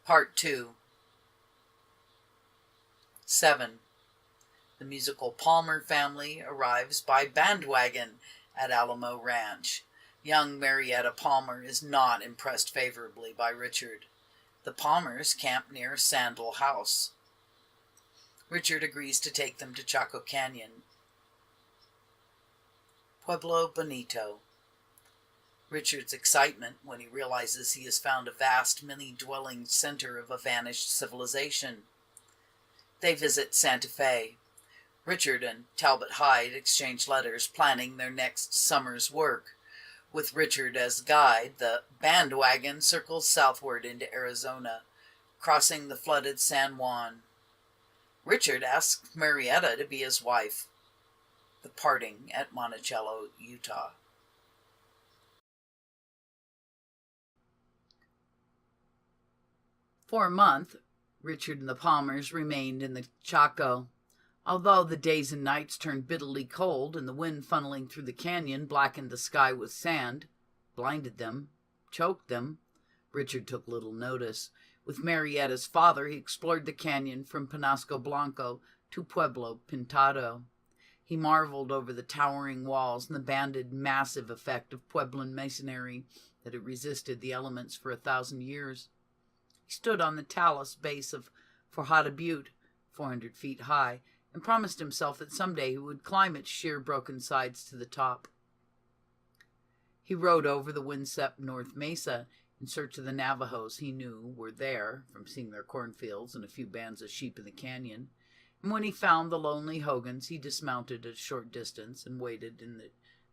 Part 2. 7. The musical Palmer family arrives by bandwagon at Alamo Ranch. Young Marietta Palmer is not impressed favorably by Richard. The Palmers camp near Sandal House. Richard agrees to take them to Chaco Canyon. Pueblo Bonito. Richard's excitement when he realizes he has found a vast, many-dwelling center of a vanished civilization. They visit Santa Fe. Richard and Talbot Hyde exchange letters planning their next summer's work. With Richard as guide, the bandwagon circles southward into Arizona, crossing the flooded San Juan. Richard asks Marietta to be his wife. The parting at Monticello, Utah. For a month, Richard and the Palmers remained in the Chaco. Although the days and nights turned bitterly cold and the wind funneling through the canyon blackened the sky with sand, blinded them, choked them, Richard took little notice. With Marietta's father, he explored the canyon from Penasco Blanco to Pueblo Pintado. He marveled over the towering walls and the banded, massive effect of Pueblan masonry that had resisted the elements for 1,000 years. He stood on the talus base of Forjada Butte, 400 feet high, and promised himself that someday he would climb its sheer broken sides to the top. He rode over the windswept North Mesa in search of the Navajos he knew were there from seeing their cornfields and a few bands of sheep in the canyon. And when he found the lonely Hogans, he dismounted at a short distance and waited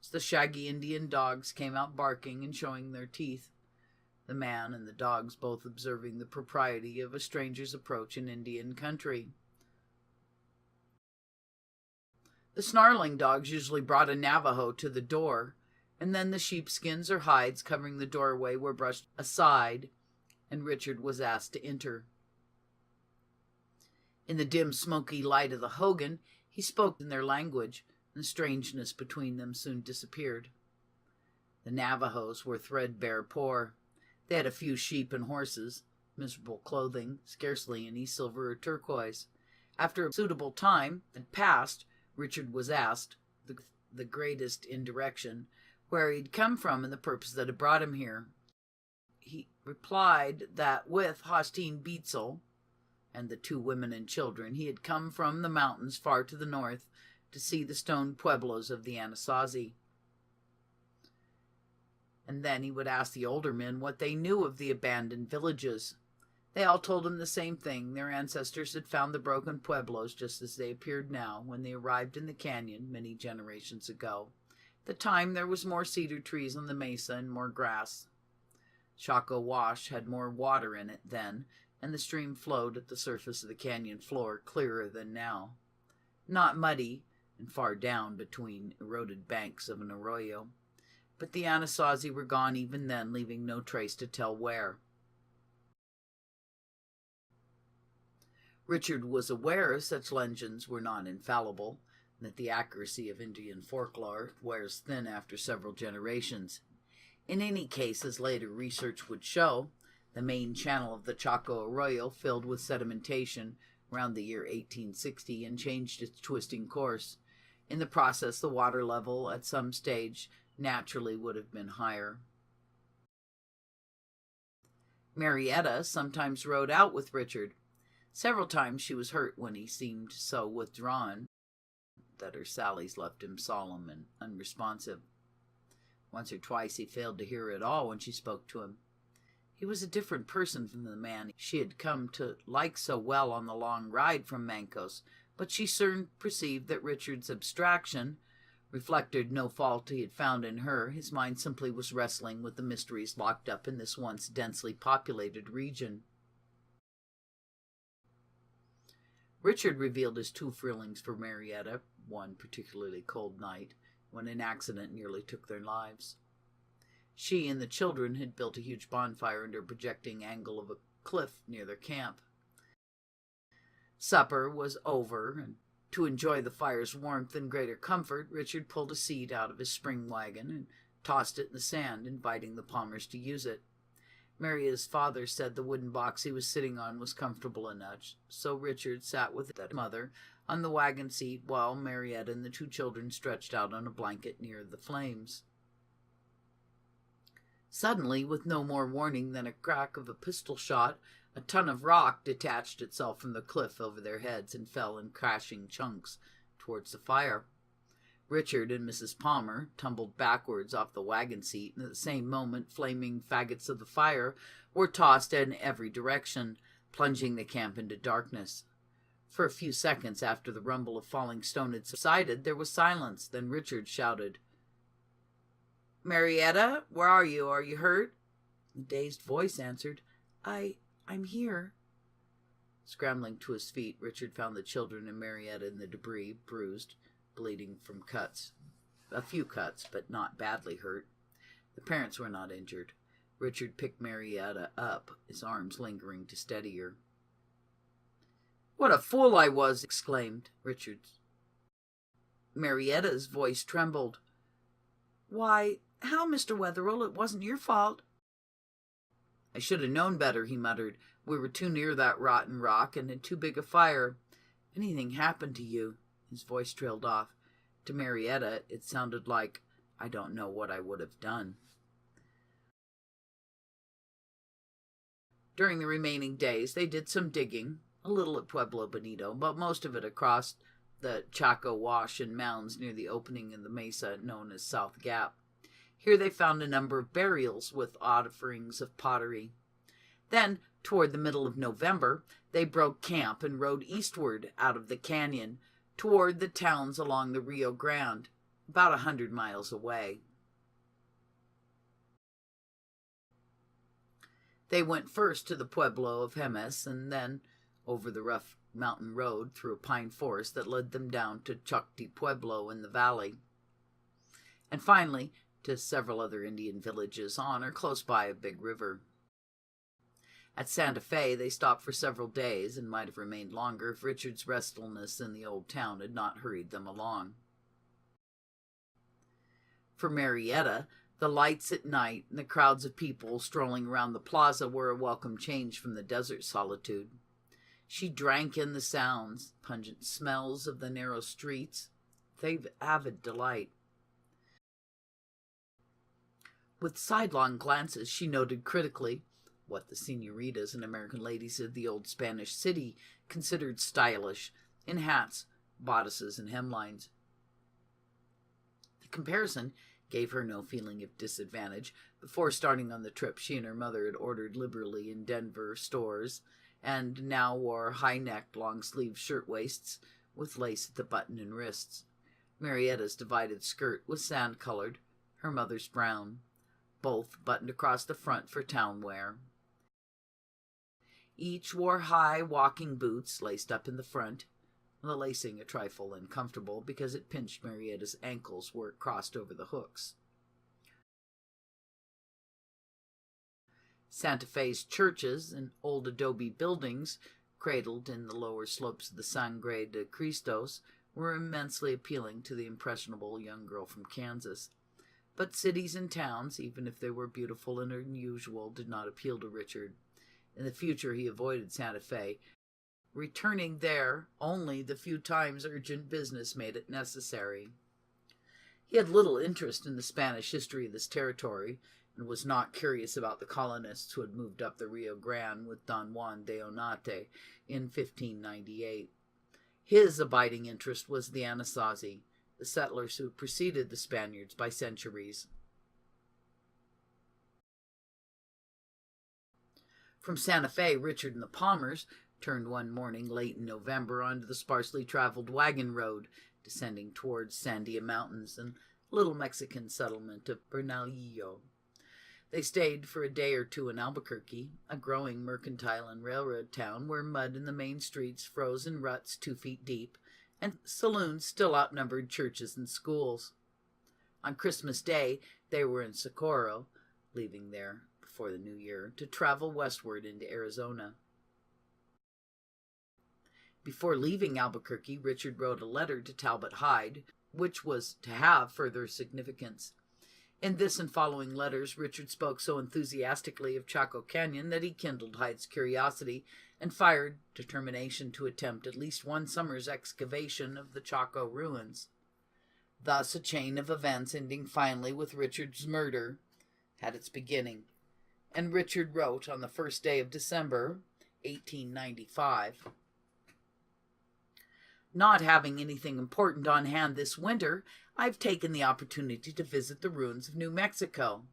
as the shaggy Indian dogs came out barking and showing their teeth, the man and the dogs both observing the propriety of a stranger's approach in Indian country. The snarling dogs usually brought a Navajo to the door, and then the sheepskins or hides covering the doorway were brushed aside, and Richard was asked to enter. In the dim, smoky light of the Hogan, he spoke in their language, and the strangeness between them soon disappeared. The Navajos were threadbare poor. They had a few sheep and horses, miserable clothing, scarcely any silver or turquoise. After a suitable time had passed, Richard was asked, the greatest indirection, where he'd come from and the purpose that had brought him here. He replied that with Hostine Beetzel and the 2 women and children, he had come from the mountains far to the north to see the stone pueblos of the ANASAZI. And then he would ask the older men what they knew of the abandoned villages. They all told him the same thing. Their ancestors had found the broken pueblos just as they appeared now when they arrived in the canyon many generations ago. At the time, there was more cedar trees on the mesa and more grass. Chaco Wash had more water in it then, and the stream flowed at the surface of the canyon floor clearer than now. Not muddy and far down between eroded banks of an arroyo. But the ANASAZI were gone even then, leaving no trace to tell where. Richard was aware such legends were not infallible, and that the accuracy of Indian folklore wears thin after several generations. In any case, as later research would show, the main channel of the Chaco Arroyo filled with sedimentation around the year 1860 and changed its twisting course. In the process, the water level at some stage naturally would have been higher. Marietta sometimes rode out with Richard. Several times she was hurt when he seemed so withdrawn that her sallies left him solemn and unresponsive. Once or twice he failed to hear her at all when she spoke to him. He was a different person from the man she had come to like so well on the long ride from Mancos, but she soon perceived that Richard's abstraction reflected no fault he had found in her. His mind simply was wrestling with the mysteries locked up in this once densely populated region. Richard revealed his 2 feelings for Marietta, one particularly cold night, when an accident nearly took their lives. She and the children had built a huge bonfire under a projecting angle of a cliff near their camp. Supper was over, and to enjoy the fire's warmth and greater comfort, Richard pulled a seat out of his spring wagon and tossed it in the sand, inviting the Palmers to use it. Marietta's father said the wooden box he was sitting on was comfortable enough, so Richard sat with his mother on the wagon seat while Marietta and the two children stretched out on a blanket near the flames. Suddenly, with no more warning than a crack of a pistol shot, a ton of rock detached itself from the cliff over their heads and fell in crashing chunks towards the fire. Richard and Mrs. Palmer tumbled backwards off the wagon seat, and at the same moment flaming faggots of the fire were tossed in every direction, plunging the camp into darkness. For a few seconds after the rumble of falling stone had subsided, there was silence. Then Richard shouted, "Marietta, where are you? Are you hurt?" The dazed voice answered, I'm here." Scrambling to his feet, Richard found the children and Marietta in the debris, bruised, bleeding from cuts. A few cuts, but not badly hurt. The parents were not injured. Richard picked Marietta up, his arms lingering to steady her. "What a fool I was!" exclaimed Richard. Marietta's voice trembled. "Why, how, Mr. Wetherill? It wasn't your fault." "I should have known better," he muttered. "We were too near that rotten rock and had too big a fire. Anything happened to you?" His voice trailed off. To Marietta, it sounded like, "I don't know what I would have done." During the remaining days, they did some digging, a little at Pueblo Bonito, but most of it across the Chaco Wash and mounds near the opening in the Mesa known as South Gap. Here they found a number of burials with offerings of pottery. Then, toward the middle of November, they broke camp and rode eastward out of the canyon toward the towns along the Rio Grande, about 100 miles away. They went first to the Pueblo of Jemez and then over the rough mountain road through a pine forest that led them down to Chocti Pueblo in the valley, and finally to several other Indian villages on or close by a big river. At Santa Fe, they stopped for several days and might have remained longer if Richard's restlessness in the old town had not hurried them along. For Marietta, the lights at night and the crowds of people strolling around the plaza were a welcome change from the desert solitude. She drank in the sounds, pungent smells of the narrow streets, with avid delight. With sidelong glances, she noted critically what the senoritas and American ladies of the old Spanish city considered stylish in hats, bodices, and hemlines. The comparison gave her no feeling of disadvantage. Before starting on the trip, she and her mother had ordered liberally in Denver stores and now wore high-necked, long-sleeved shirtwaists with lace at the button and wrists. Marietta's divided skirt was sand-colored, her mother's brown, both buttoned across the front for town wear. Each wore high walking boots laced up in the front, the lacing a trifle uncomfortable because it pinched Marietta's ankles where it crossed over the hooks. Santa Fe's churches and old adobe buildings, cradled in the lower slopes of the Sangre de Cristos, were immensely appealing to the impressionable young girl from Kansas. But cities and towns, even if they were beautiful and unusual, did not appeal to Richard. In the future, he avoided Santa Fe, returning there only the few times urgent business made it necessary. He had little interest in the Spanish history of this territory, and was not curious about the colonists who had moved up the Rio Grande with Don Juan de Onate in 1598. His abiding interest was the Anasazi, the settlers who preceded the Spaniards by centuries. From Santa Fe, Richard and the Palmers turned one morning late in November onto the sparsely traveled wagon road, descending towards Sandia Mountains and little Mexican settlement of Bernalillo. They stayed for a day or two in Albuquerque, a growing mercantile and railroad town where mud in the main streets froze in ruts 2 feet deep, and saloons still outnumbered churches and schools. On Christmas Day, they were in Socorro, leaving there before the new year, to travel westward into Arizona. Before leaving Albuquerque, Richard wrote a letter to Talbot Hyde, which was to have further significance. In this and following letters, Richard spoke so enthusiastically of Chaco Canyon that he kindled Hyde's curiosity and fired determination to attempt at least one summer's excavation of the Chaco Ruins. Thus, a chain of events ending finally with Richard's murder had its beginning, and Richard wrote on the 1st day of December, 1895, "Not having anything important on hand this winter, I've taken the opportunity to visit the ruins of New Mexico,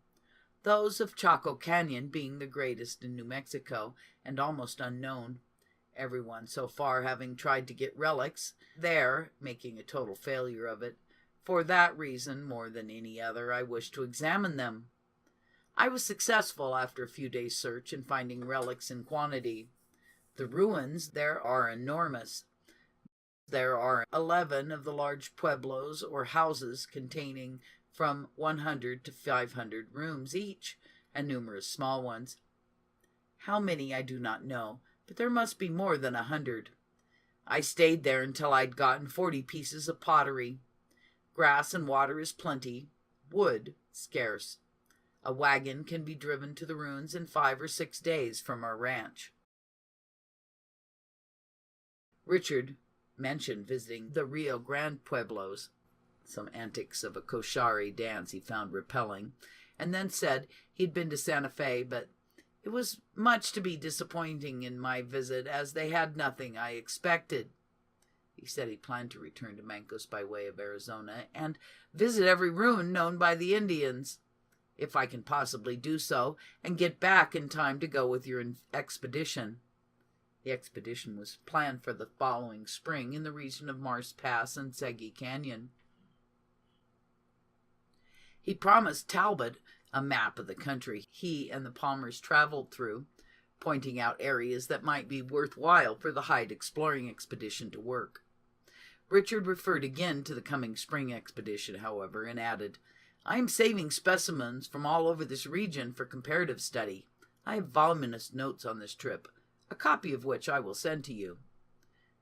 those of Chaco Canyon being the greatest in New Mexico and almost unknown, everyone so far having tried to get relics there, making a total failure of it. For that reason, more than any other, I wish to examine them. I was successful after a few days' search in finding relics in quantity. The ruins there are enormous. There are 11 of the large pueblos or houses containing from 100 to 500 rooms each, and numerous small ones. How many I do not know, but there must be more than 100. I stayed there until I'd gotten 40 pieces of pottery. Grass and water is plenty, wood scarce. A wagon can be driven to the ruins in 5 or 6 days from our ranch." Richard mentioned visiting the Rio Grande pueblos, some antics of a koshari dance he found repelling, and then said he'd been to Santa Fe, but it was much to be disappointing in my visit, as they had nothing I expected. He said he planned to return to Mancos by way of Arizona and visit every ruin known by the Indians, if I can possibly do so, and get back in time to go with your expedition. The expedition was planned for the following spring in the region of Mars Pass and Segi Canyon. He promised Talbot a map of the country he and the Palmers traveled through, pointing out areas that might be worthwhile for the Hyde exploring expedition to work. Richard referred again to the coming spring expedition, however, and added, "I am saving specimens from all over this region for comparative study. I have voluminous notes on this trip, a copy of which I will send to you."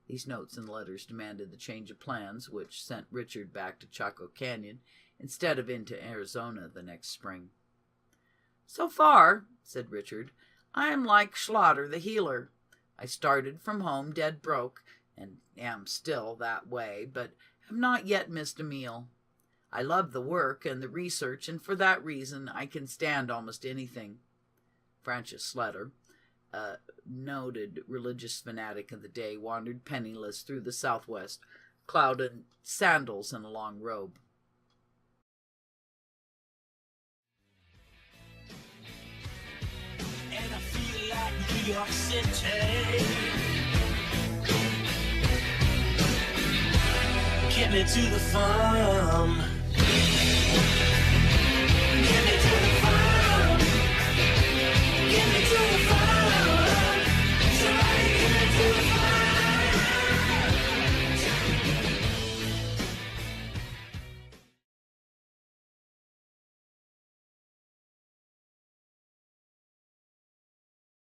These notes and letters demanded the change of plans, which sent Richard back to Chaco Canyon instead of into Arizona the next spring. "So far," said Richard, "I am like Schlatter the healer. I started from home dead broke, and am still that way, but have not yet missed a meal. I love the work and the research, and for that reason I can stand almost anything." Francis Schlatter, a noted religious fanatic of the day, wandered penniless through the Southwest, clad in sandals and a long robe. And I feel like New York City. Get me to the farm. Get me to the farm. Get me